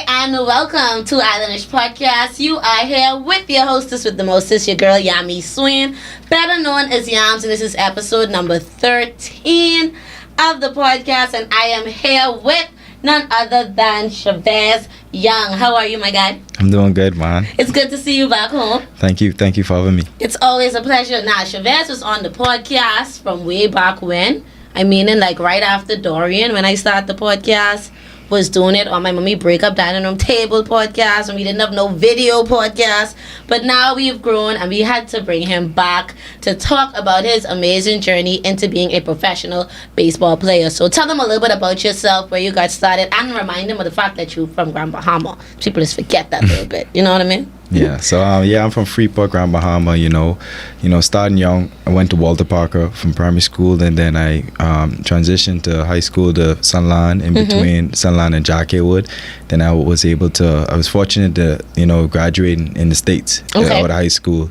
and welcome to Islandish Podcast. You are here with your hostess with the mostest, your girl Yami Swin, better known as Yams, and this is episode number 13 of the podcast, and I am here with none other than Chavez Young. How are you, my guy? I'm doing good, man. It's good to see you back home. Thank you for having me. It's always a pleasure. Now, Chavez was on the podcast from way back when. I mean, like right after Dorian, when I started the podcast, was doing it on my mommy breakup dining room table podcast, and we didn't have no video podcast. But now we've grown, and we had to bring him back to talk about his amazing journey into being a professional baseball player. So tell them a little bit about yourself, where you got started, and remind them of the fact that you're from Grand Bahama. People just forget that a little bit. You know what I mean? Yeah. So I'm from Freeport, Grand Bahama. You know, starting young, I went to Walter Parker from primary school, and then I transitioned to high school to Sunline, in between Sunline and Jack Haywood. Then I was fortunate to graduate in the States out of high school.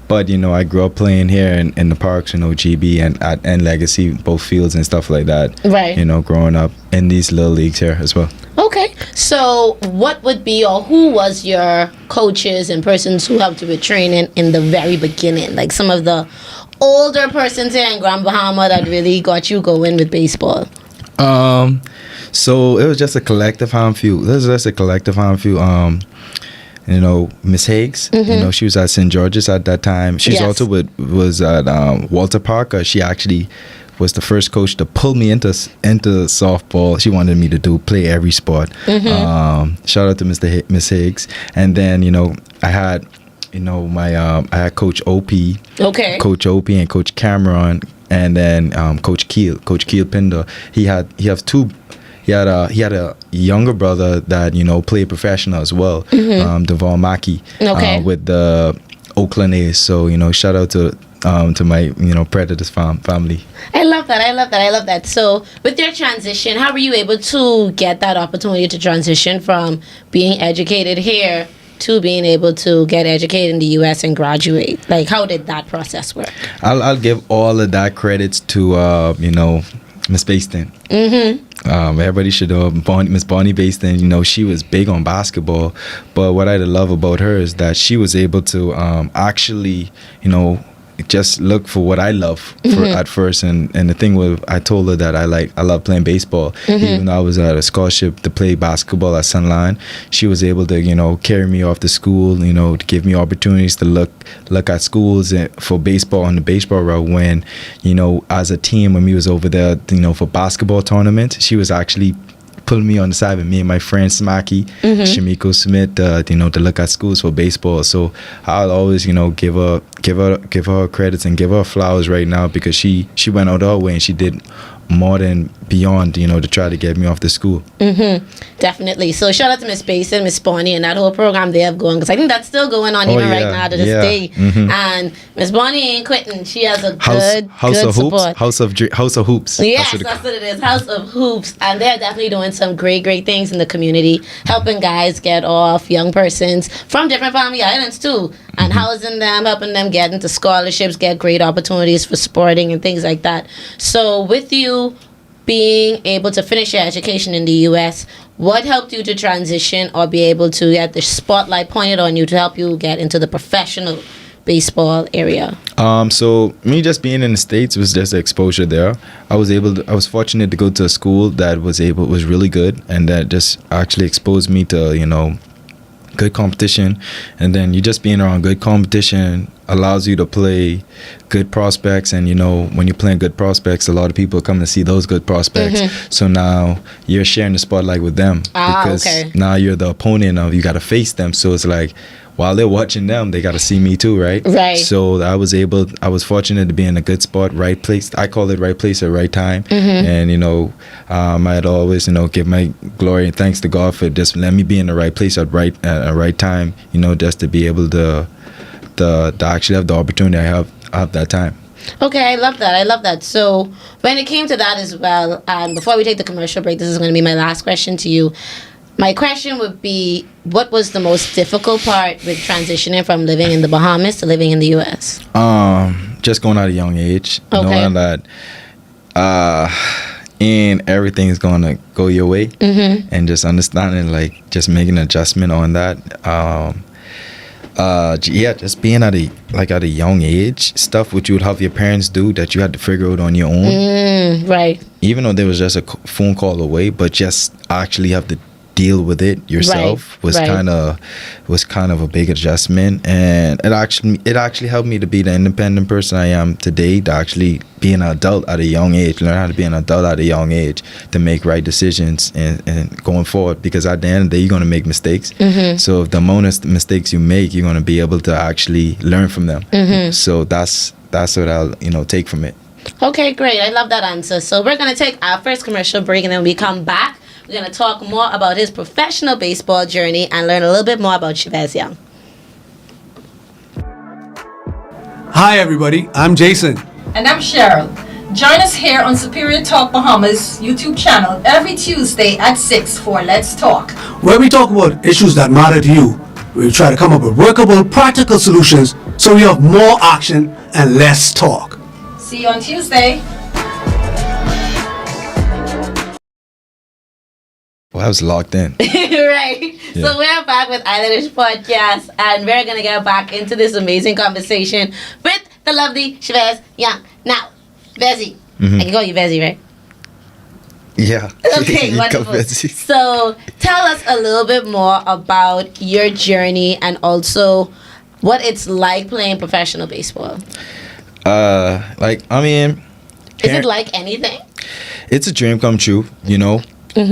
But I grew up playing here in the parks, GB and Legacy, both fields and stuff like that. Right. Growing up in these little leagues here as well. Okay, so what would be, or who was your coaches and persons who helped you with training in the very beginning? Like some of the older persons here in Grand Bahama that really got you going with baseball. So it was just a collective harm few. Miss Higgs, she was at St. George's at that time. She was also was at Walter Parker. She actually was the first coach to pull me into softball. She wanted me to play every sport. Shout out to Miss Higgs. And then I had I had Coach OP, Coach OP and Coach Cameron, and then Coach Keel Pinder. He had a younger brother that played professional as well, Devon Mackey, with the Oakland A's. So shout out to my Predators family. I love that. So with your transition, how were you able to get that opportunity to transition from being educated here to being able to get educated in the U.S. and graduate? Like, how did that process work? I'll give all of that credits to Miss Baston. Everybody should know Miss Bonnie Baston. She was big on basketball, but what I love about her is that she was able to actually just look for what I love at first, and the thing was, I told her that I love playing baseball. Even though I was at a scholarship to play basketball at Sunline, she was able to carry me off to school, to give me opportunities to look at schools for baseball on the baseball route. When as a team, when we was over there for basketball tournaments, she was actually pulling me on the side with me and my friend Smacky, Shamiko Smith, to look at schools for baseball. So I'll always, give her credits and give her flowers right now, because she went out her way and she did more than beyond, to try to get me off the school. Definitely. So shout out to Miss Basin, Miss Bonnie, and that whole program they have going, because I think that's still going on right now to this day. And Miss Bonnie ain't quitting. She has a good support. House of Hoops. Yes, that's what it is. House of Hoops. And they're definitely doing some great things in the community, helping guys get off, young persons from different family islands too, and housing them, helping them get into scholarships, get great opportunities for sporting and things like that. So with you being able to finish your education in the U.S., what helped you to transition or be able to get the spotlight pointed on you to help you get into the professional baseball area? So me just being in the States was just exposure there. I was fortunate to go to a school that was really good, and that just actually exposed me to good competition. And then you just being around good competition allows you to play good prospects, and when you're playing good prospects, a lot of people come to see those good prospects. So now you're sharing the spotlight with them, because now you're the opponent of, you got to face them. So it's like, while they're watching them, they got to see me too, right? Right. So I was fortunate to be in a good spot, right place. I call it right place at right time. And I'd always give my glory and thanks to God for just letting me be in the right place at right time. Just to be able to actually have the opportunity I have that time. Okay, I love that. So when it came to that as well, and before we take the commercial break, this is going to be my last question to you. My question would be, what was the most difficult part with transitioning from living in the Bahamas to living in the U.S.? Just going at a young age, knowing that and everything is gonna go your way, and just understanding, like, just making an adjustment on that. Just being at a young age, stuff which you would have your parents do that you had to figure out on your own. Right. Even though there was just a phone call away, but just actually have to deal with it yourself was kind of a big adjustment, and it actually helped me to be the independent person I am today, to actually be an adult at a young age, learn how to be an adult at a young age, to make right decisions and going forward, because at the end of the day you're going to make mistakes. So if the amount of mistakes you make, you're going to be able to actually learn from them. So that's what I'll take from it. Okay, great. I love that answer. So we're going to take our first commercial break, and then when we come back, we're going to talk more about his professional baseball journey and learn a little bit more about Chavez Young. Hi, everybody. I'm Jason. And I'm Cheryl. Join us here on Superior Talk Bahamas YouTube channel every Tuesday at 6 for Let's Talk, Where we talk about issues that matter to you. We try to come up with workable, practical solutions so we have more action and less talk. See you on Tuesday. Well, I was locked in. Right. Yeah. So we're back with Islandish Podcast, and we're going to get back into this amazing conversation with the lovely Chavez Young. Now, Vezzy. I can call you Vezzy, right? Yeah. Okay, You wonderful. come busy. So tell us a little bit more about your journey and also what it's like playing professional baseball. Is Is it like anything? it's a dream come true,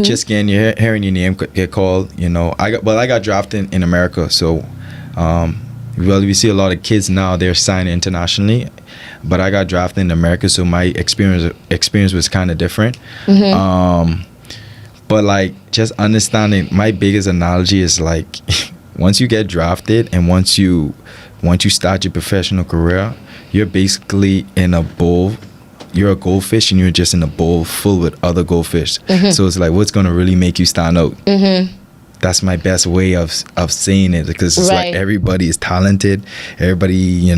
just hearing your name get called. I got drafted in America, so we see a lot of kids now, they're signed internationally, but I got drafted in America, so my experience was kind of different. But like, just understanding, my biggest analogy is like, once you get drafted and once you start your professional career, you're basically in a bowl. You're a goldfish and you're just in a bowl full with other goldfish. So it's like, what's going to really make you stand out? That's my best way of saying it, because it's like everybody is talented. Everybody,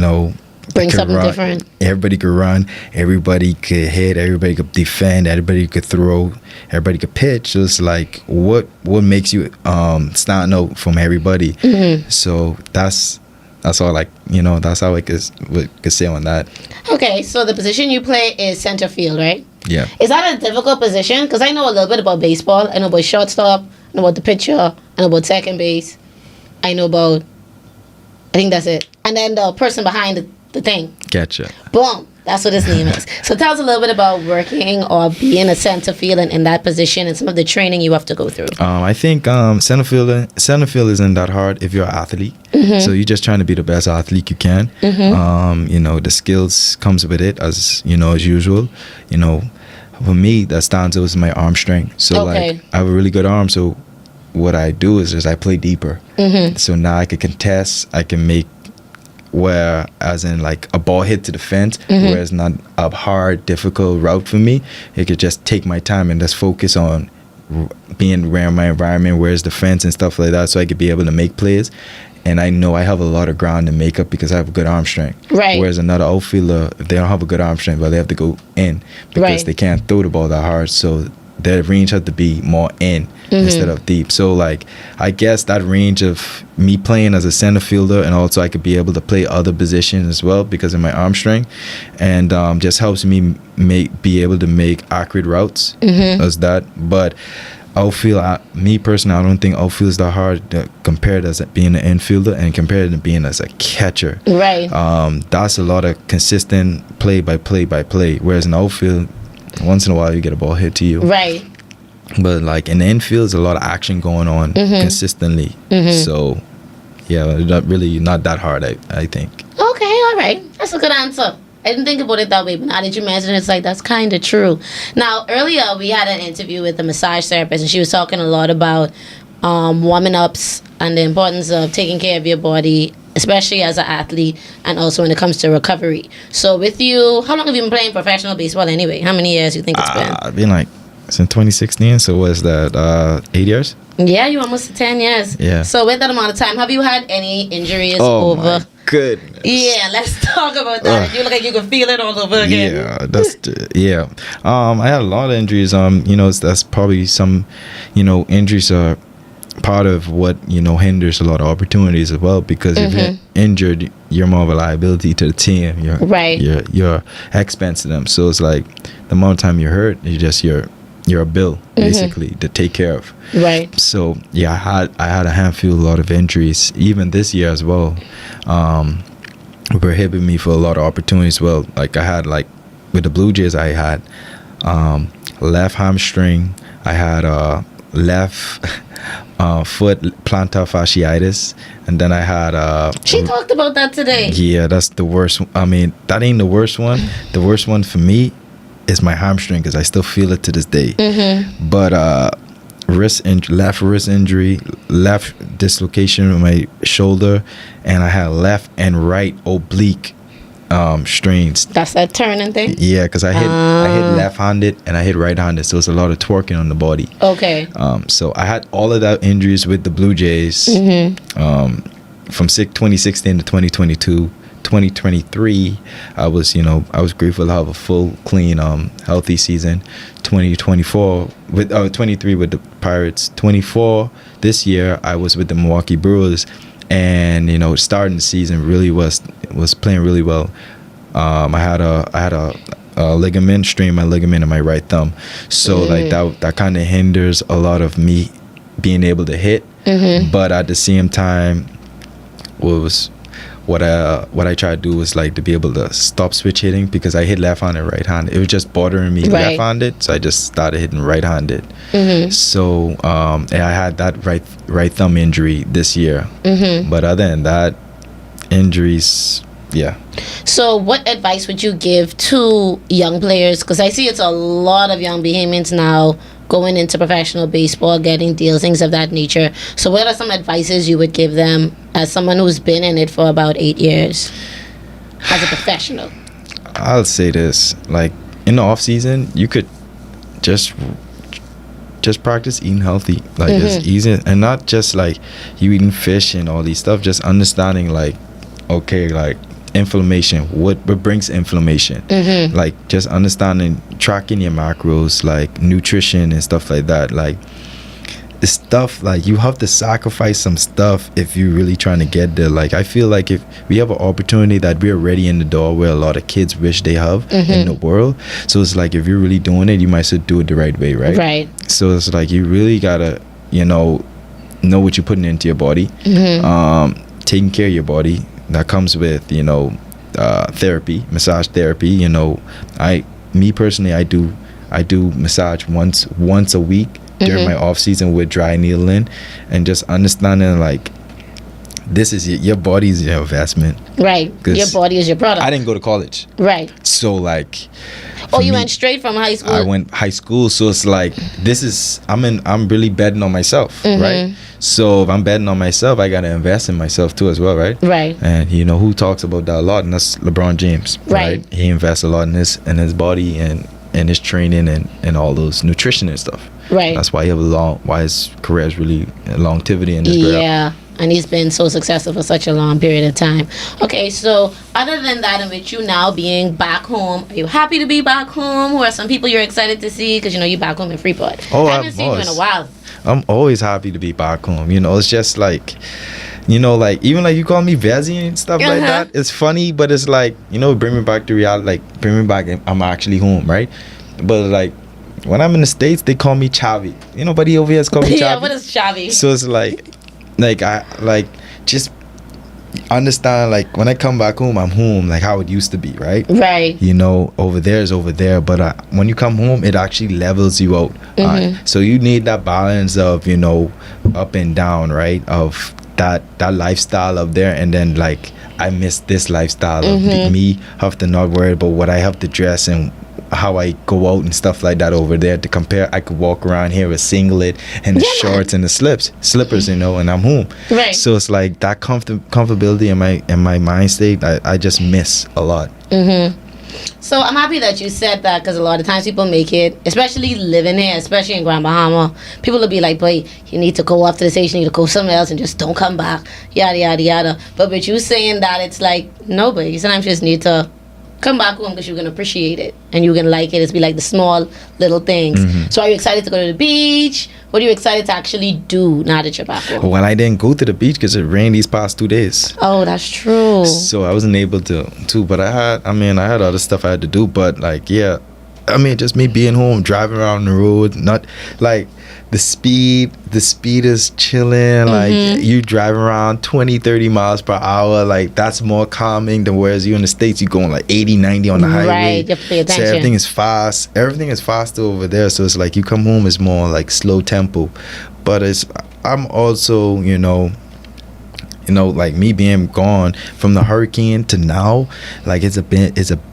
Bring something run. different. Everybody could run. Everybody could hit. Everybody could defend. Everybody could throw. Everybody could pitch. So it's like, what makes you stand out from everybody? So that's all, like, that's how I could say on that. Okay, so the position you play is center field, right? Yeah. Is that a difficult position? Because I know a little bit about baseball. I know about shortstop. I know about the pitcher. I know about second base. I think that's it. And then the person behind the thing. Gotcha. Boom. That's what his name is. So tell us a little bit about working or being a center field in that position and some of the training you have to go through. I think center field isn't that hard if you're an athlete. So you're just trying to be the best athlete you can. The skills comes with it, as usual. For me, that stands out is my arm strength. So like, I have a really good arm. So what I do is I play deeper. So now I can contest. I can make, where as in like a ball hit to the fence, where it's not a hard, difficult route for me. It could just take my time and just focus on being around my environment, where's the fence and stuff like that, so I could be able to make plays. And I know I have a lot of ground to make up because I have a good arm strength. Right. Whereas another outfielder, if they don't have a good arm strength, but they have to go in because they can't throw the ball that hard. So their range has to be more in instead of deep. So like, I guess that range of me playing as a center fielder, and also I could be able to play other positions as well because of my arm strength, and just helps me be able to make accurate routes as that. But outfield, me personally, I don't think outfield is that hard compared as being an infielder and compared to being as a catcher. Right. That's a lot of consistent play by play. Whereas in outfield, once in a while you get a ball hit to you. Right. But like in the infield, there's a lot of action going on consistently. So yeah, not that hard, I think. Okay, all right. That's a good answer. I didn't think about it that way, but now that you mention it, it's like, that's kind of true. Now, earlier we had an interview with a massage therapist, and she was talking a lot about warming ups and the importance of taking care of your body, especially as an athlete, and also when it comes to recovery. So with you, how long have you been playing professional baseball anyway? How many years do you think it's been? I've been like Since 2016, so was that 8 years? Yeah, you almost 10 years. Yeah. So with that amount of time, have you had any injuries Oh over? my goodness. Yeah, let's talk about that. You look like you can feel it all over again. Yeah, yeah. I had a lot of injuries. That's probably some, injuries are part of what hinders a lot of opportunities as well, because if you're injured, you're more of a liability to the team. You're expense to them. So it's like the amount of time you're hurt, you're a bill basically to take care of. Right. So yeah, I had a lot of injuries even this year as well. Prohibited me for a lot of opportunities. Well, like I had with the Blue Jays, I had left hamstring. I had left foot plantar fasciitis, and then I had she talked about that today. Yeah, that's the worst. I mean, that ain't the worst one. The worst one for me is my hamstring, because I still feel it to this day. But left wrist injury, left dislocation of my shoulder, and I had left and right oblique strains. That's that turning thing. Yeah, because I hit left-handed and I hit right-handed, so it's a lot of twerking on the body. Okay. So I had all of that injuries with the Blue Jays from 2016 to 2022. 2023, I was grateful to have a full, clean, healthy season. 2024 with 23 with the Pirates. 24 this year, I was with the Milwaukee Brewers, and starting the season really was playing really well. I had a ligament, strained my ligament in my right thumb, so like that kind of hinders a lot of me being able to hit. But at the same time, what I try to do was like to be able to stop switch hitting, because I hit left-handed and right-handed. It was just bothering me left-handed, so I just started hitting right-handed. So and I had that right thumb injury this year. But other than that, injuries, yeah. So what advice would you give to young players? Because I see it's a lot of young Bahamians now going into professional baseball, getting deals, things of that nature. So what are some advices you would give them as someone who's been in it for about 8 years as a professional? I'll say this, like in the off season, you could just practice eating healthy, like it's easy, and not just like you eating fish and all these stuff, just understanding like, okay, like inflammation, what brings inflammation, like just understanding, tracking your macros, like nutrition and stuff like that. Like the stuff, like you have to sacrifice some stuff if you're really trying to get there. Like I feel like if we have an opportunity that we're already in the door where a lot of kids wish they have in the world, so it's like if you're really doing it, you might still do it the right way, right? So it's like you really gotta know what you're putting into your body, taking care of your body. That comes with therapy, massage therapy. Me personally, I do massage once a week during my off season with dry needling, and just understanding like this is your body's your investment, right? Your body is your product. I didn't go to college, right? So like, you went straight from high school. I went high school, so it's like I'm really betting on myself, right? So if I'm betting on myself, I gotta invest in myself too as well, right? Right. And who talks about that a lot, and that's LeBron James, right? He invests a lot in his body and his training and all those nutrition and stuff. Right. That's why why his career is really longevity in this career. Yeah. And he's been so successful for such a long period of time. Okay, so other than that, and with you now being back home, are you happy to be back home? Or are some people you're excited to see? Because you're back home in Freeport. I haven't seen you in a while. I'm always happy to be back home. It's just like, like even like you call me Vezzy and stuff like that. It's funny, but it's like, bring me back to reality. Like bring me back. I'm actually home, right? But like when I'm in the States, they call me Chavez. Nobody over here has called me Chavez. Yeah, what is Chavez? So it's like I just understand, like when I come back home, I'm home, like how it used to be, right? Over there is over there, but when you come home, it actually levels you out. So you need that balance of up and down, right, of that lifestyle up there, and then like I miss this lifestyle of me have to not worry about what I have to dress and how I go out and stuff like that over there. To compare, I could walk around here with singlet and the shorts and the slippers, and I'm home. Right. So it's like that comfortability in my mind state, I just miss a lot. So I'm happy that you said that, because a lot of times people make it, especially living here, especially in Grand Bahama, people will be like, boy, you need to go off to the station, you need to go somewhere else and just don't come back, yada, yada, yada. But with you saying that, it's like, no, but you sometimes just need to come back home because you're going to appreciate it and you're going to like it. It's be like the small little things. So are you excited to go to the beach? What are you excited to actually do now that you're back home? Well, I didn't go to the beach because it rained these past 2 days. Oh, that's true. So I wasn't able to, but I had other stuff I had to do. But like, yeah, I mean, just me being home, driving around the road, not like the speed is chilling. Like you driving around 20-30 miles per hour, like that's more calming than whereas you in the States, you going like 80-90 on the highway. Right, you have to pay attention. So everything is faster over there. So it's like you come home, it's more like slow tempo. But I'm also, like me being gone from the hurricane to now, like it's a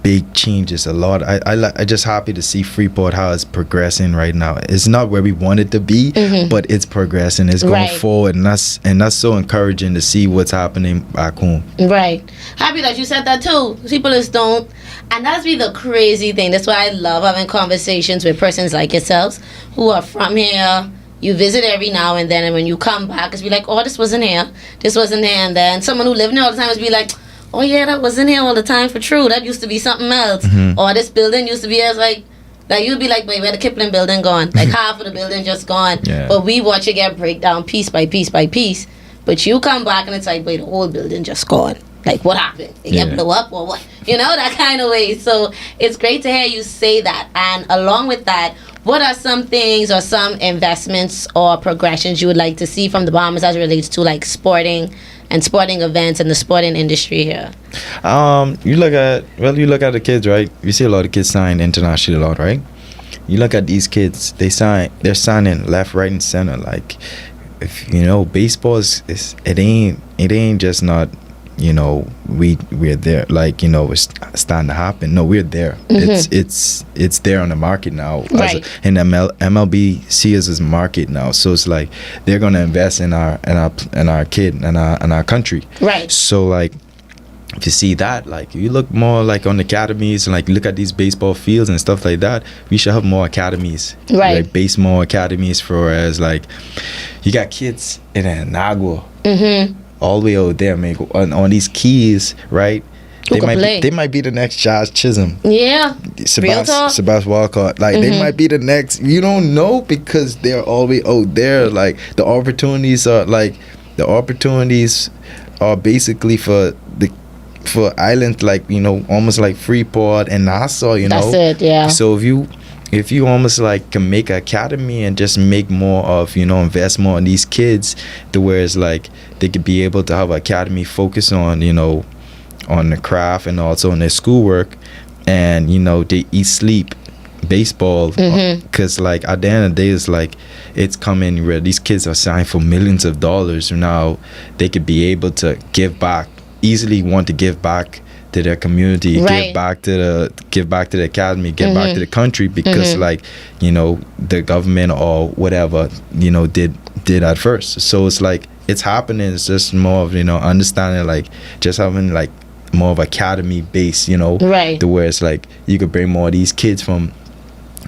big change. It's a lot. I just happy to see Freeport how it's progressing right now. It's not where we want it to be, but it's progressing. It's going forward, and that's so encouraging to see what's happening back home. Right. Happy that you said that too. People just don't, and that's be the crazy thing. That's why I love having conversations with persons like yourselves who are from here. You visit every now and then, and when you come back, it's be like, oh, this wasn't here, and then someone who lived there all the time is be like, oh yeah, that wasn't here all the time for true. That used to be something else, or this building used to be as like you'd be like, wait, where the Kipling building gone? Like half of the building just gone. Yeah. But we watch it get break down piece by piece by piece. But you come back and it's like, wait, the whole building just gone. Like, what happened? It get blow up or what? That kind of way. So it's great to hear you say that. And along with that, what are some things or some investments or progressions you would like to see from the Bahamas as it relates to like sporting and sporting events and the sporting industry here? You look at the kids, right? You see a lot of kids sign internationally a lot, right? You look at these kids, they're signing left, right, and center. Like, if baseball is it ain't just not. We're there, like it's starting to happen. No, we're there. It's there on the market now. Right. And MLB sees as market now, so it's like they're gonna invest in our kid and our country. Right. So like, if you see that, like you look more like on academies and like look at these baseball fields and stuff like that, we should have more academies. Right. Like baseball academies, for as like you got kids in Anagua. All the way over there, man, on these keys, right? They might be the next Josh Chisholm. Yeah. Sebastian Walcott. Like they might be the next. You don't know because they're all the way out there. Like the opportunities are basically for islands like almost like Freeport and Nassau. That's it. Yeah. So if you almost like can make an academy and just make more of invest more in these kids to where it's like they could be able to have an academy focus on on the craft and also on their schoolwork, and they eat sleep baseball, because like at the end of the day it's like it's coming where these kids are signed for millions of dollars. Now they could be able to give back, easily want to give back to their community, right. give back to the academy, give back to the country, because like the government or whatever did at first. So it's like it's happening. It's just more of understanding, like just having like more of academy base, right, to where it's like you could bring more of these kids from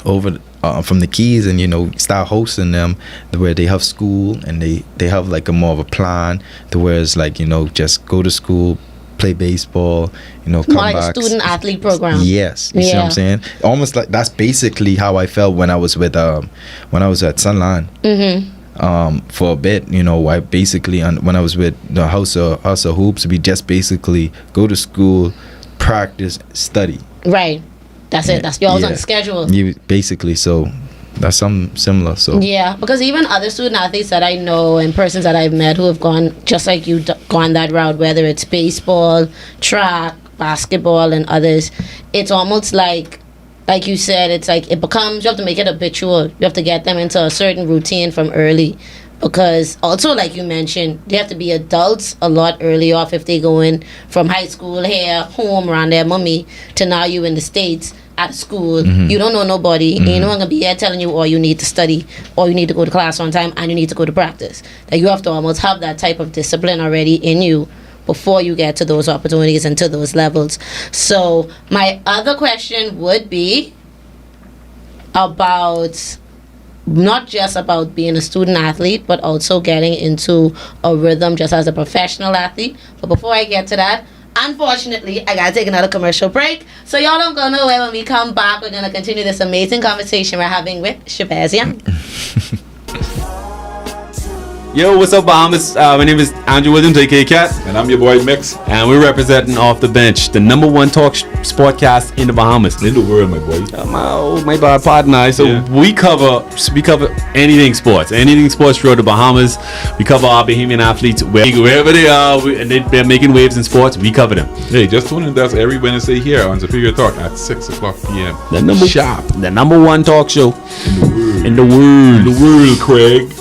over from the Keys and start hosting them where they have school and they have like a more of a plan to where it's like just go to school, play baseball, come more like back. A student athlete program. Yes, you see what I'm saying? Almost like that's basically how I felt when I was at Sunline. For a bit, I basically when I was with the House of Hoops, we just basically go to school, practice, study. Right. That's it. That's yours on the schedule. You basically, so that's something similar. So yeah, because even other student athletes that I know and persons that I've met who have gone just like you, gone that route, whether it's baseball, track, basketball, and others, it's almost like you said, it's like it becomes, you have to make it habitual. You have to get them into a certain routine from early, because also like you mentioned, they have to be adults a lot early off if they go in from high school here, home around their mommy, to now you in the States at school. You don't know nobody, and no one gonna be here telling you, you need to study, or you need to go to class on time, and you need to go to practice. Like you have to almost have that type of discipline already in you before you get to those opportunities and to those levels. So my other question would be about not just about being a student athlete, but also getting into a rhythm just as a professional athlete. But before I get to that, unfortunately, I gotta take another commercial break. So y'all don't go nowhere. When we come back, we're gonna continue this amazing conversation we're having with Chavez Young. Yo, what's up, Bahamas? My name is Andrew Williams, aka Cat. And I'm your boy Mix. And we're representing Off the Bench, the number one talk sportcast in the Bahamas. In the world, my boy. My bad partner. So Yeah. we cover anything sports throughout the Bahamas. We cover our Bahamian athletes wherever they are, and they're making waves in sports. We cover them. Hey, just tune in to us every Wednesday here on Superior Talk at 6 o'clock p.m. The number one talk show in the world. In the world, Craig.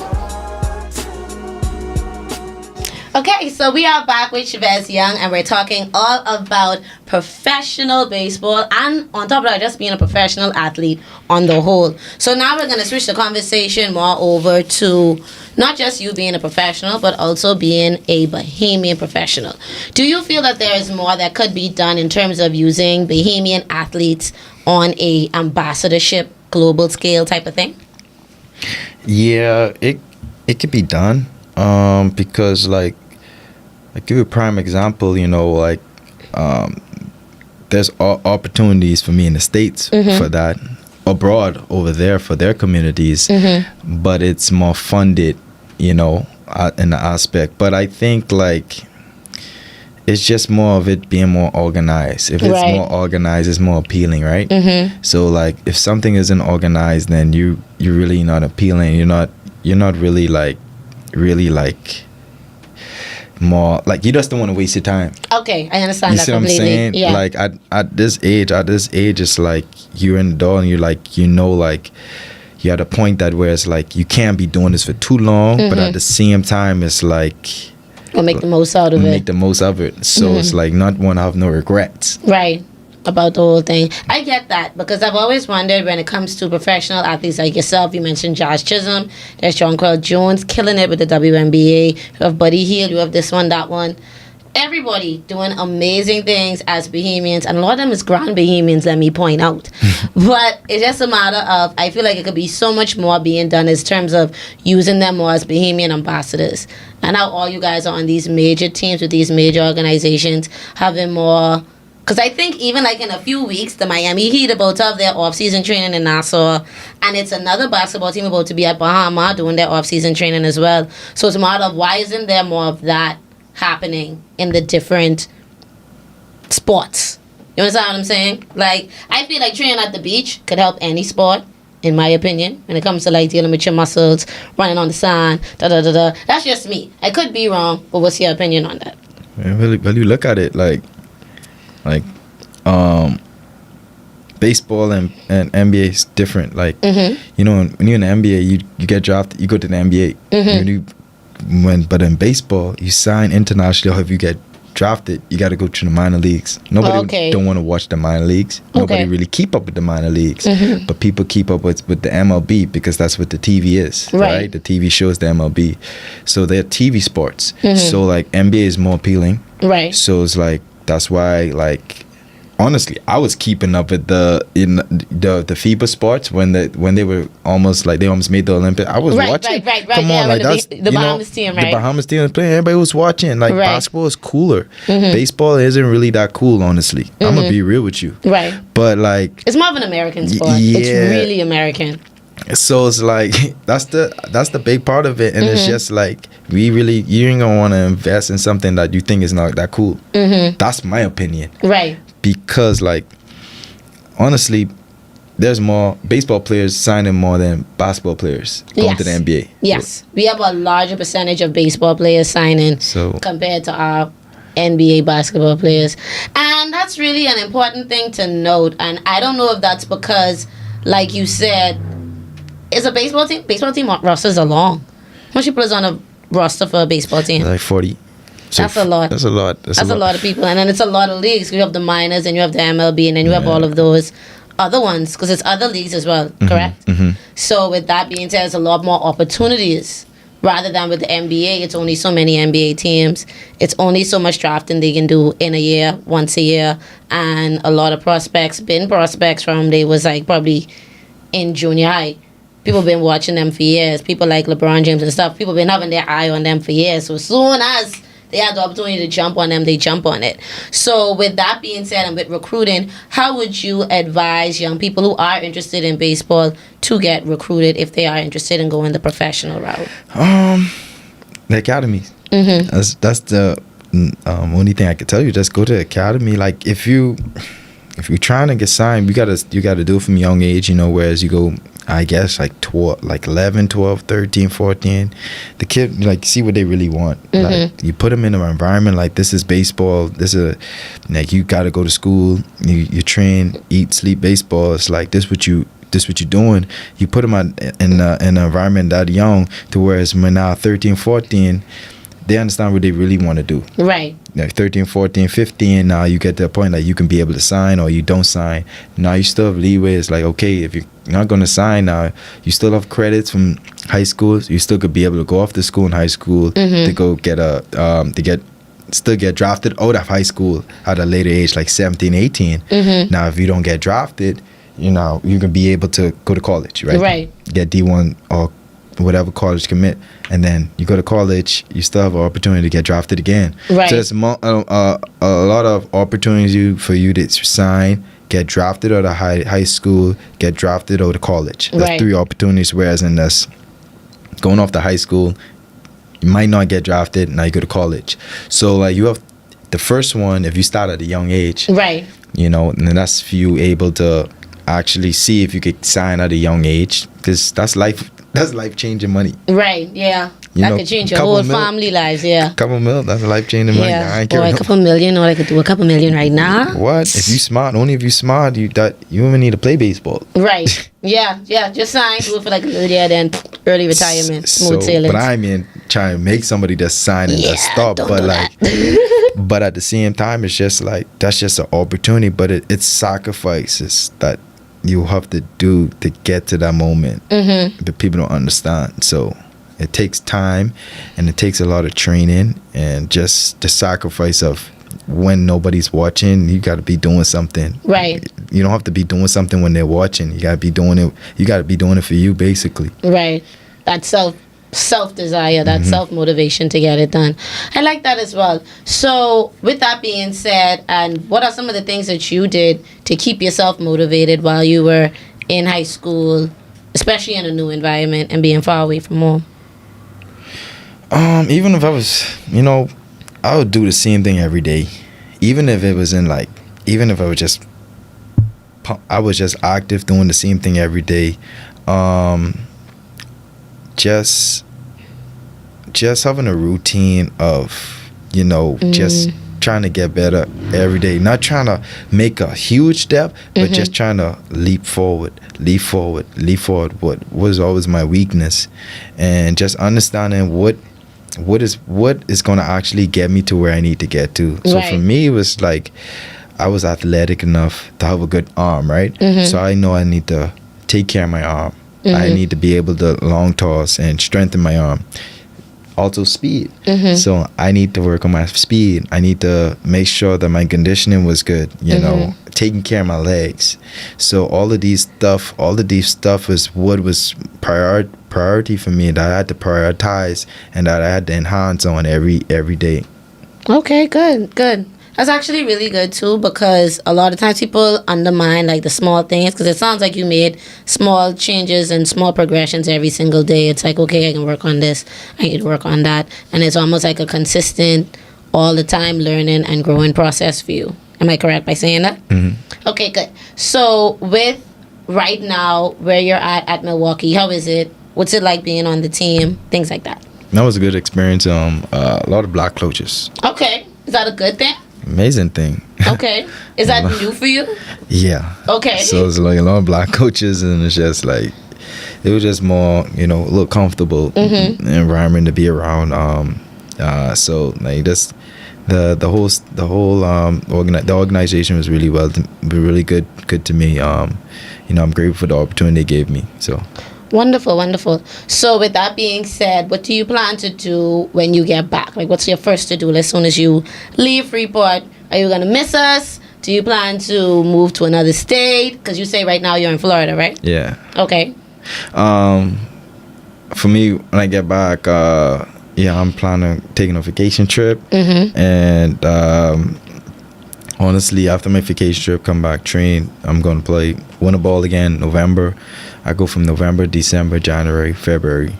Okay, so we are back with Chavez Young, and we're talking all about professional baseball, and on top of that, just being a professional athlete on the whole. So now we're going to switch the conversation more over to not just you being a professional, but also being a Bahamian professional. Do you feel that there is more that could be done in terms of using Bahamian athletes on a ambassadorship, global scale type of thing? Yeah, it could be done. Because like, I give you a prime example, you know, like, there's opportunities for me in the States for that, abroad over there for their communities, but it's more funded, you know, in the aspect. But I think like, it's just more of it being more organized. If it's more organized, it's more appealing, right? So like, if something isn't organized, then you're really not appealing. You're not really like more like, you just don't want to waste your time. Okay, I understand You that see what I'm completely. saying? Yeah. Like at this age, it's like you're in the door and you're like, you know, like you're at a point that where it's like you can't be doing this for too long, but at the same time, it's like We'll make the most out of it. make the most of it. So it's like not want to have no regrets. Right. About the whole thing. I get that, because I've always wondered when it comes to professional athletes like yourself. You mentioned Josh Chisholm. There's John Carl Jones killing it with the WNBA. You have Buddy Hield. You have this one, that one. Everybody doing amazing things as Bahamians, and a lot of them is grand Bahamians, let me point out. But it's just a matter of, I feel like it could be so much more being done in terms of using them more as Bahamian ambassadors. And how all you guys are on these major teams with these major organizations, having more. Because I think even like in a few weeks, the Miami Heat about to have their off-season training in Nassau, and it's another basketball team about to be at Bahama doing their off-season training as well. So it's a matter of, why isn't there more of that happening in the different sports? You understand what I'm saying? Like, I feel like training at the beach could help any sport, in my opinion, when it comes to like dealing with your muscles, running on the sand, da-da-da-da. That's just me. I could be wrong, but what's your opinion on that? When you look at it, like baseball and NBA is different. Like, you know, when you're in the NBA, you get drafted, you go to the NBA. But in baseball, you sign international. If you get drafted, you got to go to the minor leagues. Nobody don't want to watch the minor leagues. Nobody really keep up with the minor leagues. But people keep up with the MLB, because that's what the TV is, right? The TV shows the MLB. So they're TV sports. So like, NBA is more appealing. Right. So it's like, that's why, like, honestly, I was keeping up with the FIBA sports when they were almost like, they almost made the Olympics. I was watching. Right. Come Yeah, on, like, that's the Bahamas team, right? The Bahamas team was playing. Everybody was watching. Like, Right. basketball is cooler. Baseball isn't really that cool, honestly. I'm gonna be real with you. Right. But like, It's more of an American sport. yeah. It's really American. so it's like that's the big part of it, and it's just like, you ain't gonna want to invest in something that you think is not that cool. That's my opinion. Right. Because like, honestly, there's more baseball players signing more than basketball players going to the NBA. Yes. We have a larger percentage of baseball players signing compared to our NBA basketball players. And that's really an important thing to note. And I don't know if that's because, like you said, is a baseball team rosters are long. How much people is on a roster for a baseball team? Like 40. That's a lot. That's a lot. That's a lot of people. And then it's a lot of leagues. You have the minors, and you have the MLB, and then you have all of those other ones, because it's other leagues as well, correct? So with that being said, there's a lot more opportunities Rather than with the NBA, it's only so many NBA teams. It's only so much drafting they can do in a year, once a year. And a lot of prospects, been prospects from they was like probably in junior high. People been watching them for years. People like LeBron James and stuff. People been having their eye on them for years. So as soon as they have the opportunity to jump on them, they jump on it. So with that being said, and with recruiting, how would you advise young people who are interested in baseball to get recruited if they are interested in going the professional route? The academies. That's the only thing I could tell you. Just go to the academy. Like if you're trying to get signed, you gotta do it from a young age, whereas you go, I guess, like 11, 12, 13, 14, the kid, like, see what they really want. Like, you put them in an environment like, this is baseball, like, you got to go to school, you train, eat, sleep baseball. It's like, this what you're doing. You put them in an environment that young to whereas when now 13, 14, they understand what they really want to do. Right. Like 13, 14, 15, now you get to a point that you can be able to sign or you don't sign. Now you still have leeway. It's like, okay, if you're not going to sign now, you still have credits from high school. You still could be able to go off to school in high school to go get still get drafted out of high school at a later age, like 17, 18. Now, if you don't get drafted, you can be able to go to college, right? Right. Get D1 or whatever college commit, and then you go to college, you still have an opportunity to get drafted again. Right. So there's a lot of opportunities for you to sign, get drafted out of high school, get drafted out of college. There's 3 opportunities, whereas in this, going off to high school, you might not get drafted, now you go to college. So like you have the first one, if you start at a young age, right? And then that's for you able to actually see if you could sign at a young age, because that's life-changing money. Right, yeah. That could change your whole family lives, yeah. Couple mil, that's life-changing money. I ain't a couple million, or I could do a couple million right now. What? If you smart, only if you smart, you even need to play baseball. Right. Yeah. Just sign, do it for like a little year, then early retirement, smooth sailing. But I mean, trying to make somebody just sign and just stop. But like, but at the same time, it's just like, that's just an opportunity, but it's sacrifices that you have to do to get to that moment that people don't understand. So it takes time and it takes a lot of training and just the sacrifice of when nobody's watching, you got to be doing something. Right. You don't have to be doing something when they're watching. You got to be doing it. You got to be doing it for you, basically. Right. That's self-desire, that self-motivation to get it done. I like that as well. So with that being said, and what are some of the things that you did to keep yourself motivated while you were in high school, especially in a new environment and being far away from home? Even if I was, I would do the same thing every day. Even if it was even if I was just active doing the same thing every day. Just having a routine of, just trying to get better every day. Not trying to make a huge step, but just trying to leap forward. What was always my weakness, and just understanding what is going to actually get me to where I need to get to. So for me, it was like I was athletic enough to have a good arm, right? So I know I need to take care of my arm. I need to be able to long toss and strengthen my arm. Also speed. So I need to work on my speed. I need to make sure that my conditioning was good, taking care of my legs. So all of these stuff is what was priority for me, that I had to prioritize and that I had to enhance on every day. Okay, good. That's actually really good too, because a lot of times people undermine like the small things, because it sounds like you made small changes and small progressions every single day. It's like, okay, I can work on this, I need to work on that, and it's almost like a consistent, all the time learning and growing process for you. Am I correct by saying that? Okay, good. So with right now where you're at Milwaukee, how is it? What's it like being on the team? Things like that. That was a good experience. A lot of black coaches. Okay, is that a good thing? Amazing thing. Okay. Is that new for you? Yeah. Okay. So it's like a lot of black coaches, and it's just like, it was just more, a little comfortable environment to be around. So like this, the organization was really really good to me. I'm grateful for the opportunity they gave me. So. Wonderful, wonderful. So with that being said, what do you plan to do when you get back? Like, what's your first to-do list as soon as you leave Freeport? Are you going to miss us? Do you plan to move to another state? Because you say right now you're in Florida, right? Yeah. Okay. For me, when I get back, I'm planning on taking a vacation trip. And honestly, after my vacation trip, come back, train. I'm going to play winter ball again November. I go from November, December, January, February.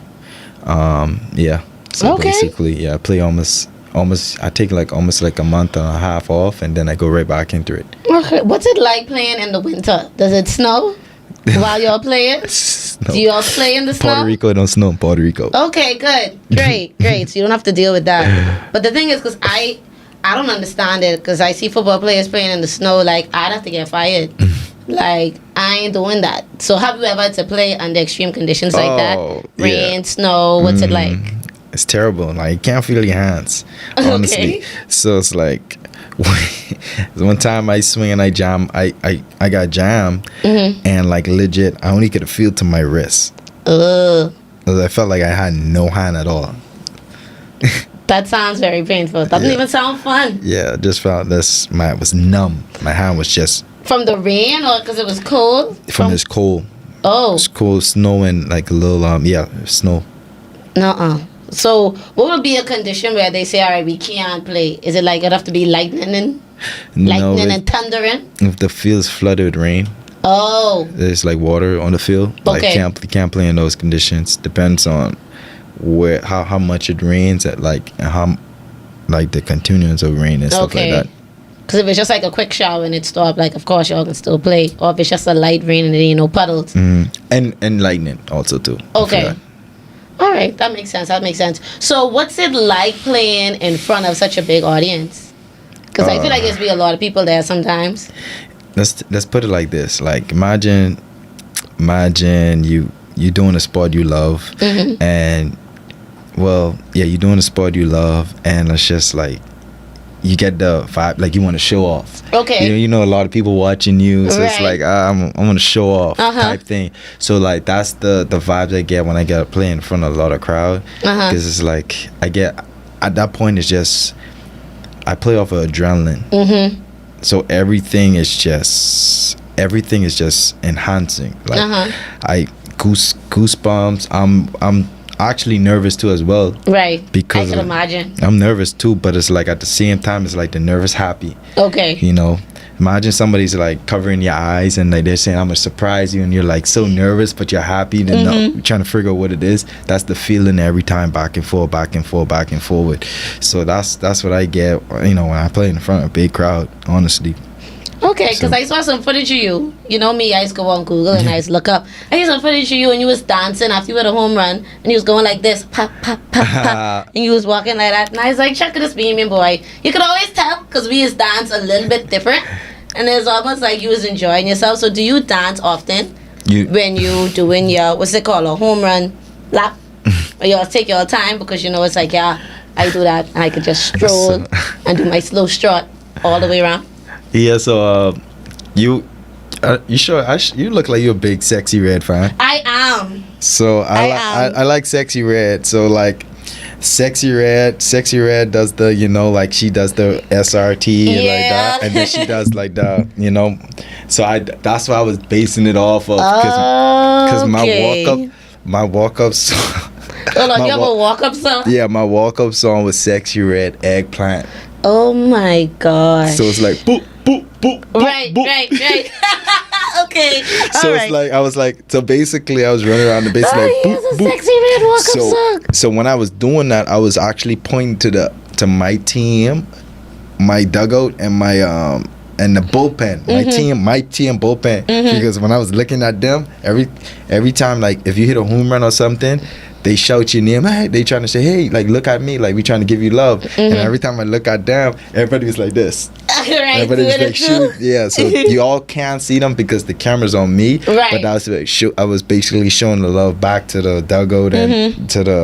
So Okay. basically, I play almost. I take almost a month and a half off, and then I go right back into it. Okay. What's it like playing in the winter? Does it snow while y'all playing? No. Do y'all play in the snow? Puerto Rico don't snow in Puerto Rico. Okay, good. Great. So you don't have to deal with that. But the thing is, because I don't understand it, because I see football players playing in the snow, like, I'd have to get fired. Like, I ain't doing that. So have you ever had to play under extreme conditions like that? Rain, snow, what's it like? It's terrible. Like, you can't feel your hands, honestly. Okay. So it's like, one time I swing and I jam, I got jammed, and like legit, I only could feel to my wrist. I felt like I had no hand at all. That sounds very painful. Doesn't even sound fun. Yeah, I just felt this. It was numb. My hand was just From the rain or because it was cold? from this cold. Oh. It's cold, snowing, like a little snow. Nuh-uh. So what would be a condition where they say, all right, we can't play? Is it like it'd have to be lightning and and thundering? If the field's flooded with rain, there's like water on the field. Like Okay. you can't play in those conditions. Depends on how much it rains at, like, and how like the continuance of rain and stuff like that. Because if it's just like a quick shower and it stopped, like, of course y'all can still play. Or if it's just a light rain and there ain't no puddles. And lightning also too. Okay. All right, that makes sense. So what's it like playing in front of such a big audience? Because I feel like there's be a lot of people there sometimes. Let's put it like this. Like, imagine you doing a sport you love, and you're doing a sport you love, and it's just like you get the vibe, like you want to show off. Okay. You know a lot of people watching you, so it's Right. like I'm gonna show off type thing. So like that's the vibes I get when I get to play in front of a lot of crowd, because it's like I get at that point it's just I play off of adrenaline. So everything is just enhancing. Like I goosebumps. I'm actually nervous too as well. Right. Because I can imagine. I'm nervous too, but it's like at the same time it's like the nervous happy. Okay. You know, imagine somebody's like covering your eyes and like they're saying I'm gonna surprise you, and you're like so nervous but you're happy and trying to figure out what it is. That's the feeling every time, back and forth, back and forth, back and forward. So that's what I get, you know, when I play in front of a big crowd, honestly. Okay, because I saw some footage of you. You know me, I used to go on Google and I used to look up. I saw some footage of you and you was dancing after you had a home run and you was going like this, pop, pop, pop, pop. And you was walking like that. And I was like, check this beaming boy. You could always tell because we just dance a little bit different. And it's almost like you was enjoying yourself. So do you dance often when you doing your, what's it called, a home run lap? Or y'all take your time because you know it's like, yeah, I do that. And I could just stroll and do my slow strut all the way around. Yeah, so you sure? You look like you're a big Sexy Red fan. I am. So I like Sexy Red. So like Sexy Red does the, you know, like she does the SRT and like that, and then she does like the, you know. So that's why I was basing it off of because my walk up song. Hold on, you have a walk up song? Yeah, my walk up song was Sexy Red Eggplant. Oh my gosh. So it's like boop boop boop boop. Right. Okay. So it's like I was like, so basically I was running around the base like boop, a boop. Sexy Red walk up song. So when I was doing that, I was actually pointing to my team, my dugout, and my and the bullpen. My team bullpen. Because when I was looking at them, every time, like if you hit a home run or something, they shout your name. Hey, they trying to say, hey, like look at me, like we trying to give you love. And every time I look at them, everybody was like this. Right, Everybody was like shoot. Yeah, so you all can't see them because the camera's on me. Right. But that was like, I was basically showing the love back to the dugout and to the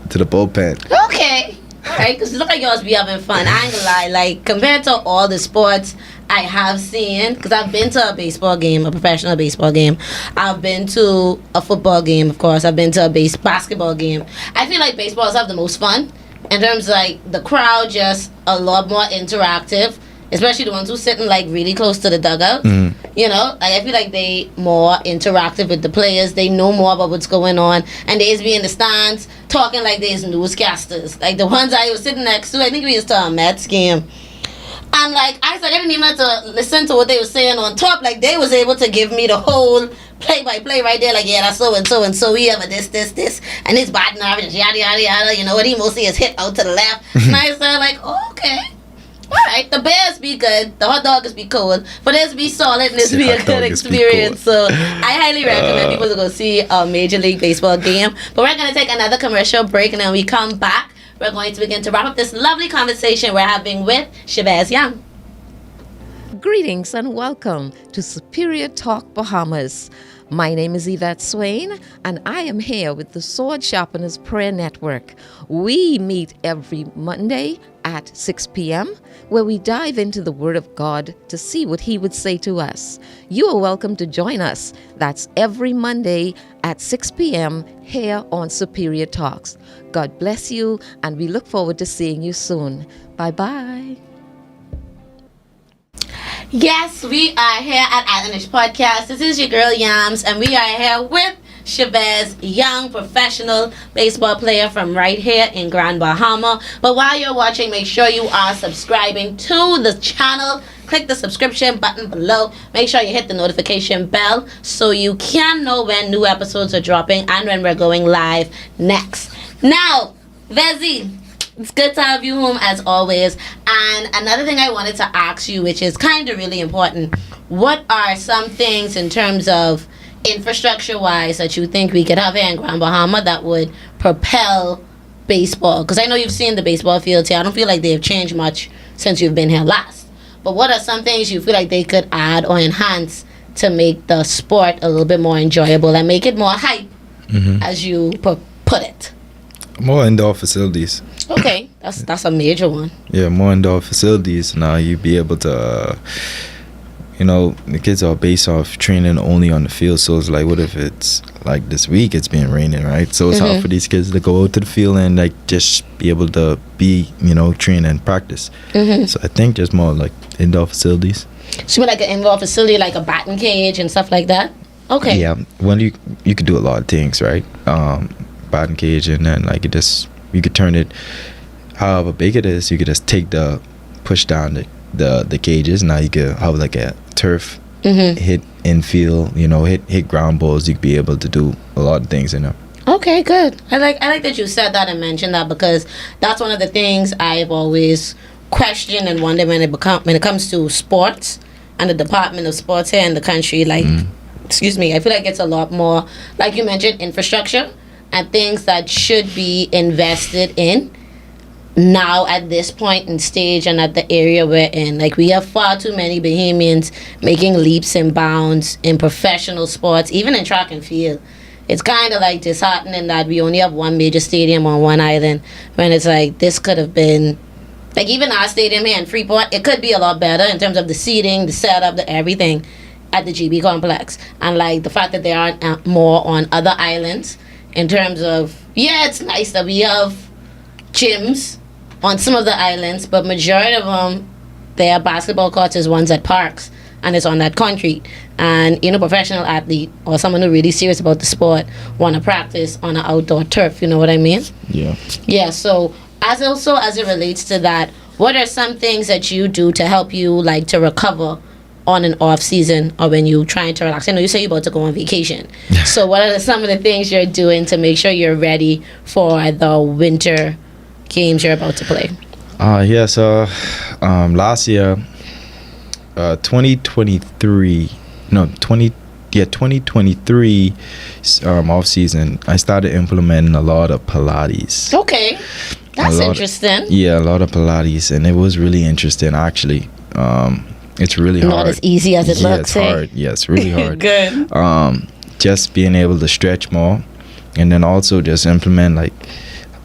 bullpen. Okay. Alright, because look like y'all be having fun. I ain't gonna lie. Like, compared to all the sports I have seen, because I've been to a baseball game, a professional baseball game. I've been to a football game, of course. I've been to a basketball game. I feel like baseballs have the most fun in terms of like the crowd, just a lot more interactive, especially the ones who sitting like really close to the dugout. You know, like I feel like they more interactive with the players. They know more about what's going on, and they just be in the stands talking like there's newscasters. Like the ones I was sitting next to, I think we used to a Mets game. And like I didn't even have to listen to what they were saying on top. Like they was able to give me the whole play-by-play right there. Like, yeah, that's so and so and so. He have a this, and his batting average, yada yada yada. You know what he mostly is hit out to the left. And I said like, oh, okay, all right. The Bears be good, the hot dogs be cold, but this be solid and this be a good experience. So I highly recommend people to go see a Major League Baseball game. But we're gonna take another commercial break, and then we come back. We're going to begin to wrap up this lovely conversation we're having with Chavez Young. Greetings and welcome to Superior Talk Bahamas. My name is Yvette Swain, and I am here with the Sword Sharpeners Prayer Network. We meet every Monday at 6 p.m., where we dive into the Word of God to see what He would say to us. You are welcome to join us. That's every Monday at 6 p.m. here on Superior Talks. God bless you, and we look forward to seeing you soon. Bye-bye. Yes, we are here at Islandish Podcast. This is your girl Yams, and we are here with Chavez Young, professional baseball player from right here in Grand Bahama. But while you're watching, make sure you are subscribing to the channel. Click the subscription button below. Make sure you hit the notification bell so you can know when new episodes are dropping and when we're going live next. Now, Vezi, it's good to have you home as always. And another thing I wanted to ask you, which is kind of really important, what are some things in terms of infrastructure-wise that you think we could have here in Grand Bahama that would propel baseball? Because I know you've seen the baseball fields here. I don't feel like they've changed much since you've been here last. But what are some things you feel like they could add or enhance to make the sport a little bit more enjoyable and make it more hype, as you put it? More indoor facilities. Okay, that's a major one. Yeah, more indoor facilities. Now you'd be able to, the kids are based off training only on the field. So it's like, what if it's like this week it's been raining, right? So it's hard for these kids to go out to the field and like just be able to be, train and practice. So I think just more like indoor facilities. So like an indoor facility, like a batting cage and stuff like that? Okay. Yeah, well, you could do a lot of things, right? Batting cage, and then like you could turn it however big it is. You could just push down the cages. Now you could have like a turf hit infield, hit ground balls. You could be able to do a lot of things in there. Okay, good. I like that you said that and mentioned that, because that's one of the things I've always questioned and wondered when it comes to sports and the Department of Sports here in the country. Like, excuse me, I feel like it's a lot more, like you mentioned, infrastructure and things that should be invested in now at this point in stage and at the area we're in. Like, we have far too many Bahamians making leaps and bounds in professional sports, even in track and field. It's kind of like disheartening that we only have one major stadium on one island, when it's like this could have been, like even our stadium here in Freeport, it could be a lot better in terms of the seating, the setup, the everything at the GB complex. And like the fact that there aren't more on other islands in terms of, yeah, it's nice that we have gyms on some of the islands, but majority of them, their basketball courts is ones at parks, and it's on that concrete. And professional athlete or someone who really serious about the sport want to practice on an outdoor turf. You know what I mean? Yeah. So as it relates to that, what are some things that you do to help you like to recover on an off season, or when you trying to relax? I know you say you're about to go on vacation. So what are some of the things you're doing to make sure you're ready for the winter games you're about to play? So last year, 2023 off season, I started implementing a lot of Pilates. Okay, that's interesting. A lot of Pilates, and it was really interesting actually. It's really hard. Not as easy as it looks. It's hard. Yeah, it's really hard. Good. Just being able to stretch more, and then also just implement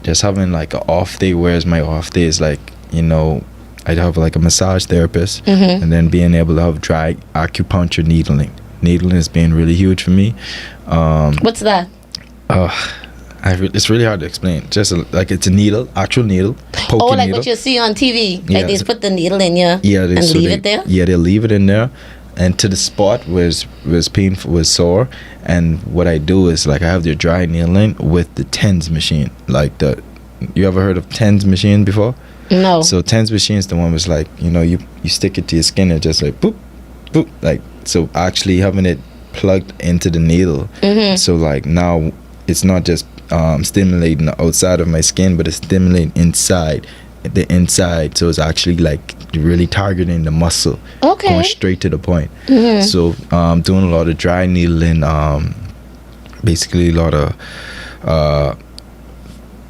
just having like an off day. Whereas my off day is like, I have like a massage therapist, and then being able to have dry acupuncture needling. Needling has been really huge for me. What's that? It's really hard to explain. Just like it's a needle, actual needle, poking Oh, like needle. what you see on TV. Yeah. Like they just put the needle in you and leave it there? Yeah, they'll leave it in there. And to the spot was painful, was sore. And what I do is like I have the dry needling with the TENS machine. Like you ever heard of TENS machine before? No. So TENS machine is the one was like, you stick it to your skin and just like boop, boop. Like, so actually having it plugged into the needle. So like now it's not just stimulating the outside of my skin, but it's stimulating the inside. So it's actually like really targeting the muscle. Okay. Going straight to the point. So doing a lot of dry needling, basically a lot of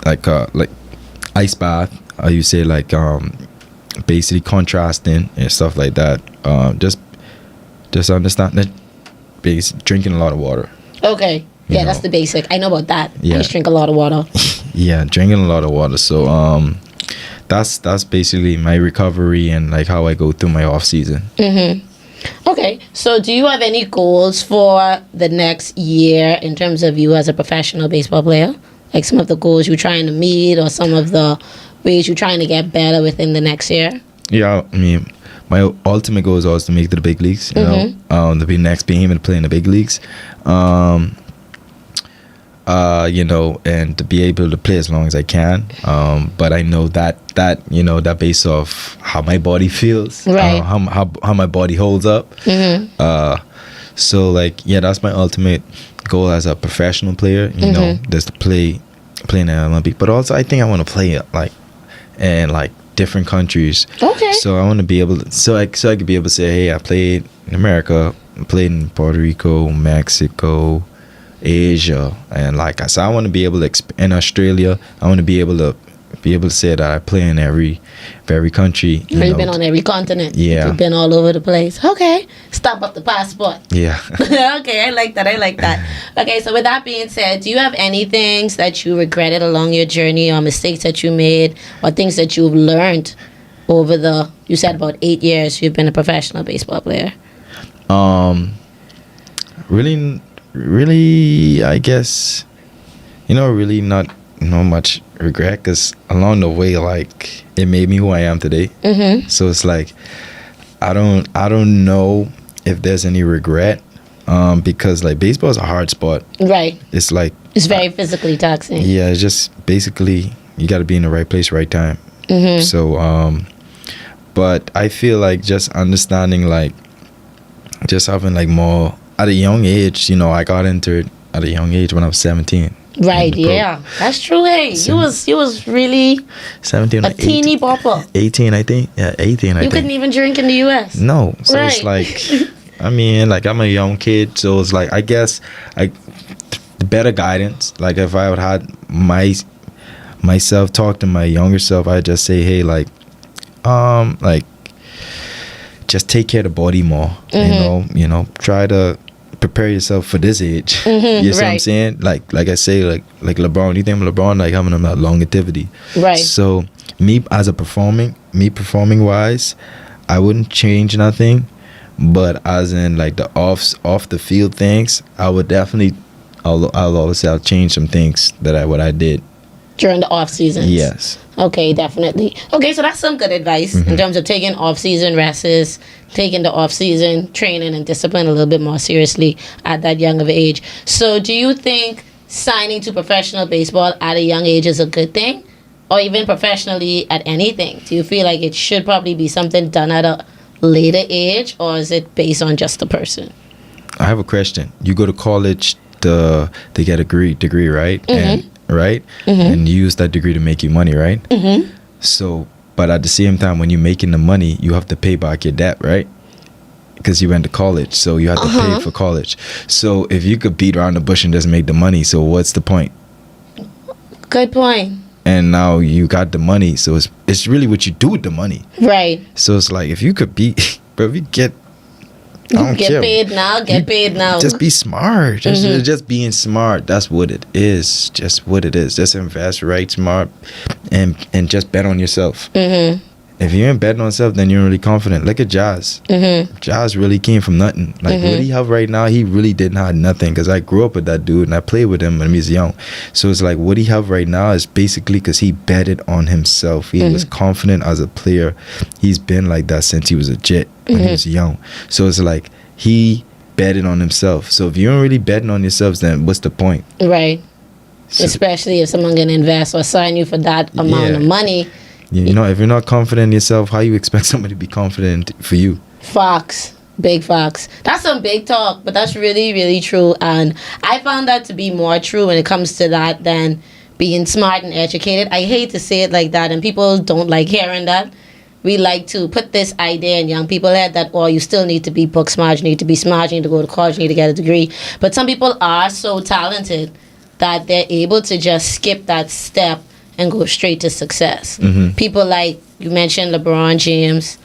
like ice bath. You say like basically contrasting and stuff like that. Just understand that. Drinking a lot of water. Okay. Yeah, You that's know. the basic. I know about that. Yeah. I just drink a lot of water. Yeah, drinking a lot of water. So that's basically my recovery and like how I go through my off season. Okay. So do you have any goals for the next year in terms of you as a professional baseball player? Like some of the goals you're trying to meet or some of the ways you're trying to get better within the next year? Yeah, I mean, my ultimate goal is always to make it to the big leagues. You know, to be next behemoth to play in the big leagues. And to be able to play as long as I can. But I know that based off how my body feels, Right. how my body holds up. So like, yeah, that's my ultimate goal as a professional player. You know, just to play in the Olympic. But also, I think I want to play in different countries. Okay. So I want to be able to, so I could be able to say, hey, I played in America, I played in Puerto Rico, Mexico, Asia, and so I want to be able to in Australia. I want to be able to say that I play in every country. You've been on every continent. Yeah. You've been all over the place. Okay. Stamp up the passport. Yeah. Okay, I like that. Okay, so with that being said, do you have any things that you regretted along your journey or mistakes that you made or things that you've learned over you said about 8 years you've been a professional baseball player? Really, I guess, really not much regret because along the way, like, it made me who I am today. So it's like, I don't know if there's any regret because like baseball is a hard sport. Right. It's like, It's very physically taxing. yeah, it's just basically you got to be in the right place, right time. So, but I feel like just understanding, like, just having like more at a young age. I got into it at a young age when I was 17. Right, yeah. That's true. Hey, you was really 17 a or teeny bopper. 18, I think. Yeah, 18, I You think. couldn't even drink in the US. No. So it's Right. like, I mean, like, I'm a young kid, so it's like, I guess, better guidance. Like, if I would had myself talk to my younger self, I'd just say, hey, just take care of the body more. You know, try to prepare yourself for this age. You see what I'm Right. saying? Like I say, like LeBron. You think of LeBron like having that longevity. Right. So me performing wise, I wouldn't change nothing. But as in like the off the field things, I would definitely. I'll always say I'll change some things what I did. During the off seasons. Yes. Okay, definitely. Okay, so that's some good advice in terms of taking off-season rests, taking the off-season training and discipline a little bit more seriously at that young of age. So do you think signing to professional baseball at a young age is a good thing? Or even professionally at anything? Do you feel like it should probably be something done at a later age, or is it based on just the person? I have a question. You go to college to get a degree, right? And use that degree to make you money, right? So, but at the same time, when you're making the money, you have to pay back your debt, right? Because you went to college, so you have to pay for college. So if you could beat around the bush and just make the money, so what's the point? Good point. And now you got the money, so it's really what you do with the money. Right. So it's like if you could beat, but if you get, I don't Get care. paid now. Just be smart. Just being smart. That's what it is. Just what it is. Just invest right, smart, and just bet on yourself. if you ain't betting on yourself, then you're really confident. Look at Jazz. Jazz really came from nothing. Like what he have right now, he really didn't have nothing. Because I grew up with that dude and I played with him when he was young. So it's like what he have right now is basically because he betted on himself. He was confident as a player. He's been like that since he was a jet when he was young. So it's like he betted on himself. So if you aren't really betting on yourselves, then what's the point? Right. So, especially if someone can invest or sign you for that amount of money. You know, if you're not confident in yourself, how you expect somebody to be confident for you? Fox. Big Fox. That's some big talk, but that's really, really true. And I found that to be more true when it comes to that than being smart and educated. I hate to say it like that, and people don't like hearing that. We like to put this idea in young people's head that, oh, you still need to be book smart, you need to be smart, you need to go to college, you need to get a degree. But some people are so talented that they're able to just skip that step and go straight to success. People like, you mentioned LeBron James.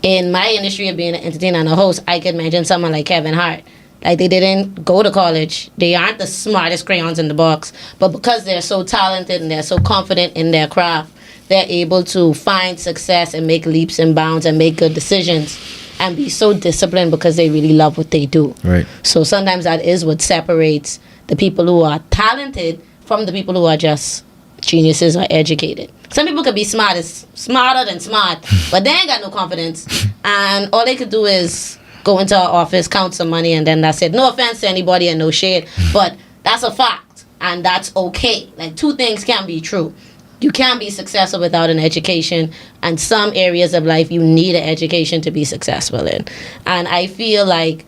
In my industry of being an entertainer and a host, I could mention someone like Kevin Hart. Like, they didn't go to college. They aren't the smartest crayons in the box. But because they're so talented and they're so confident in their craft, they're able to find success and make leaps and bounds and make good decisions and be so disciplined because they really love what they do. Right. So sometimes that is what separates the people who are talented from the people who are just geniuses or educated. Some people could be smarter than smart, but they ain't got no confidence. And all they could do is go into our office, count some money, and then that's it. No offense to anybody and no shade, but that's a fact. And that's okay. Like, two things can be true. You can't be successful without an education, and some areas of life you need an education to be successful in. And I feel like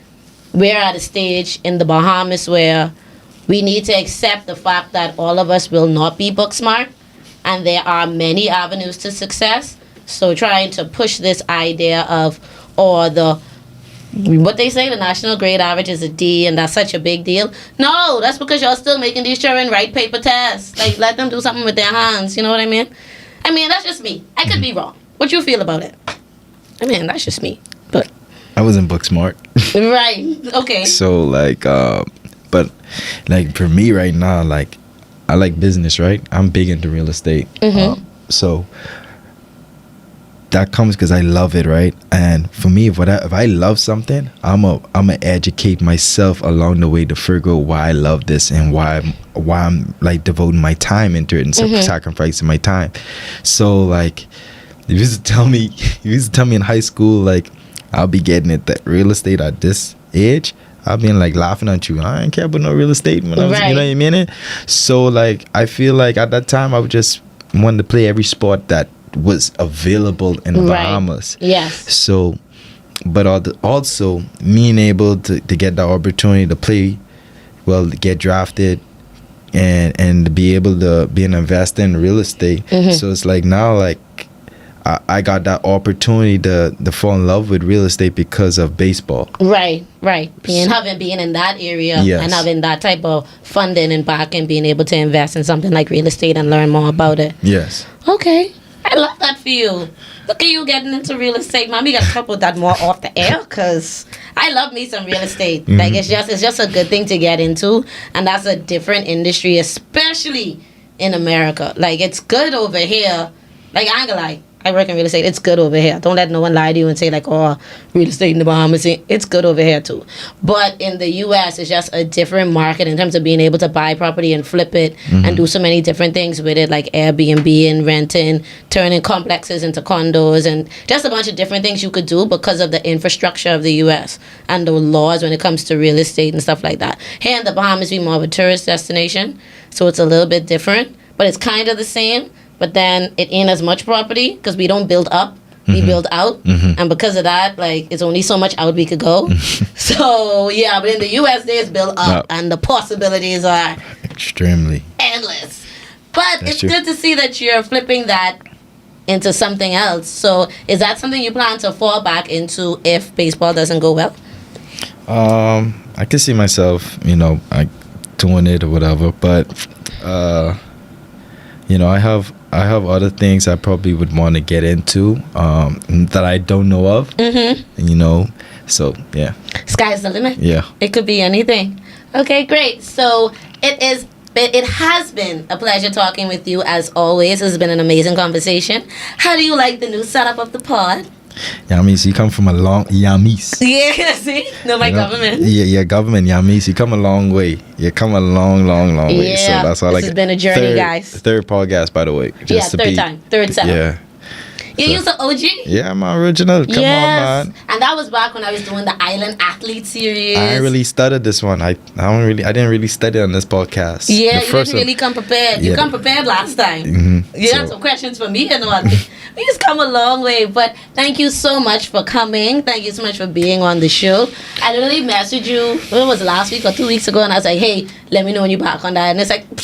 we're at a stage in the Bahamas where we need to accept the fact that all of us will not be book smart, and there are many avenues to success. So trying to push this idea of, what they say, the national grade average is a D, and that's such a big deal. No, that's because y'all still making these children write paper tests. Like, let them do something with their hands. You know what I mean? That's just me. I could be wrong. What you feel about it? That's just me. But I wasn't book smart. Right. Okay. So, like, but, like, for me right now, like, I like business, right? I'm big into real estate. So that comes because I love it, right? And for me, if I love something, I'm a educate myself along the way to figure out why I love this and why I'm like devoting my time into it and sacrificing my time. So, like, you used to tell me in high school, like, I'll be getting it that real estate at this age, I've been like laughing at you. I ain't care about no real estate when I was, you know what I mean? So, like, I feel like at that time I would just want to play every sport that was available in the Bahamas. Yes. So, but also being able to get the opportunity to play, well, to get drafted, and to be able to be an investor in real estate. So it's like now, like, I got that opportunity to fall in love with real estate because of baseball. Right. Being in that area and having that type of funding and backing, being able to invest in something like real estate and learn more about it. Yes. Okay. I love that for you. Look at you getting into real estate. Mommy got to talk about that more off the air, because I love me some real estate. Like, it's just a good thing to get into, and that's a different industry, especially in America. Like, it's good over here. Like, I ain't gonna lie, I work in real estate. It's good over here. Don't let no one lie to you and say, like, oh, real estate in the Bahamas. It's good over here too. But in the U.S., it's just a different market in terms of being able to buy property and flip it and do so many different things with it, like Airbnb and renting, turning complexes into condos, and just a bunch of different things you could do because of the infrastructure of the U.S. and the laws when it comes to real estate and stuff like that. Here in the Bahamas, we're more of a tourist destination, so it's a little bit different, but it's kind of the same. But then it ain't as much property because we don't build up, we build out. And because of that, like, it's only so much out we could go. So, yeah, but in the U.S., there's built up and the possibilities are extremely endless. But it's good to see that you're flipping that into something else. So is that something you plan to fall back into if baseball doesn't go well? I can see myself, like, doing it or whatever. But, I have other things I probably would want to get into that I don't know of. So, yeah. Sky's the limit. Yeah. It could be anything. Okay, great. So it is But it has been a pleasure talking with you as always. It's been an amazing conversation. How do you like the new setup of the pod? Yamis, you come from a long Yamis. Yeah, see? No, my government. Yeah, government Yamis. You come a long way. You come a long way. So Yeah, that's all. this has been a journey, guys. Third podcast, by the way. Just Third time. Third setup. Yeah. You're the OG? Yeah, I'm original. Come on, man. And that was back when I was doing the Island Athlete series. I really studied this one. I didn't really study on this podcast. Yeah, The you first didn't really come prepared. You Yeah. come prepared last time. Mm-hmm. You had some questions for me and all. We just come a long way. But thank you so much for coming. Thank you so much for being on the show. I literally messaged you, when was it, last week or 2 weeks ago, and I was like, hey, let me know when you're back on that. And it's like, I'm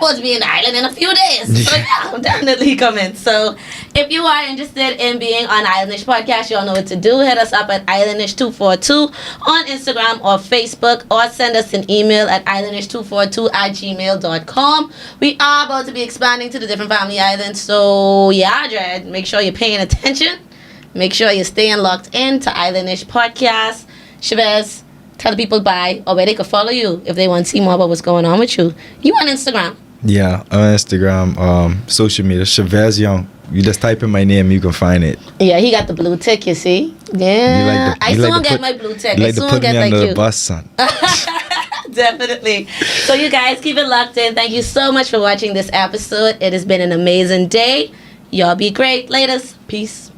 supposed to be in the island in a few days. So yeah, I'm definitely coming. So if you are interested in being on Islandish Podcast, you all know what to do. Hit us up at Islandish242 on Instagram or Facebook, or send us an email at Islandish242@gmail.com. We are about to be expanding to the different family islands. So yeah, Dred, make sure you're paying attention. Make sure you're staying locked in to Islandish Podcast. Chavez, tell the people bye, or where they can follow you if they want to see more about what's going on with you. You on Instagram? Yeah, on Instagram, social media, Chavez Young. You just type in my name, you can find it. Yeah, he got the blue tick, you see? Yeah. I soon get my blue tick. You I like to soon put get me like under you. the bus, son. Definitely. So you guys keep it locked in. Thank you so much for watching this episode. It has been an amazing day. Y'all be great. Laters. Peace.